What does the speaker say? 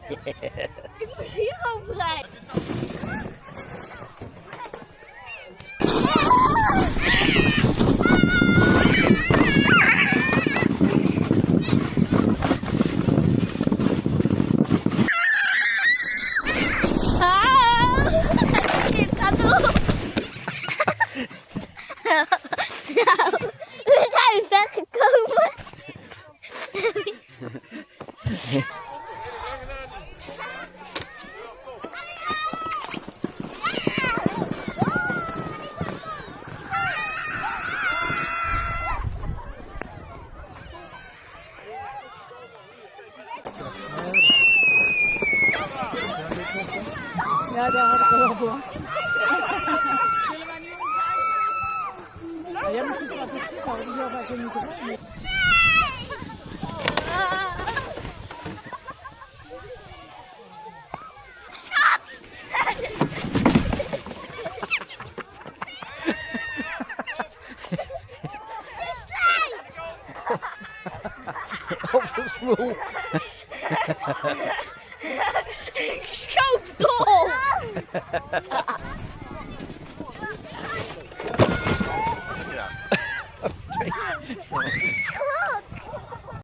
Ik moest hier overrijden. Nou, we zijn weggekomen. Ja, daar had ik al wel voor. Ja, jij moet iets laten zien, maar die had eigenlijk niet te rijden. Op de smoel. Ik schoof dol.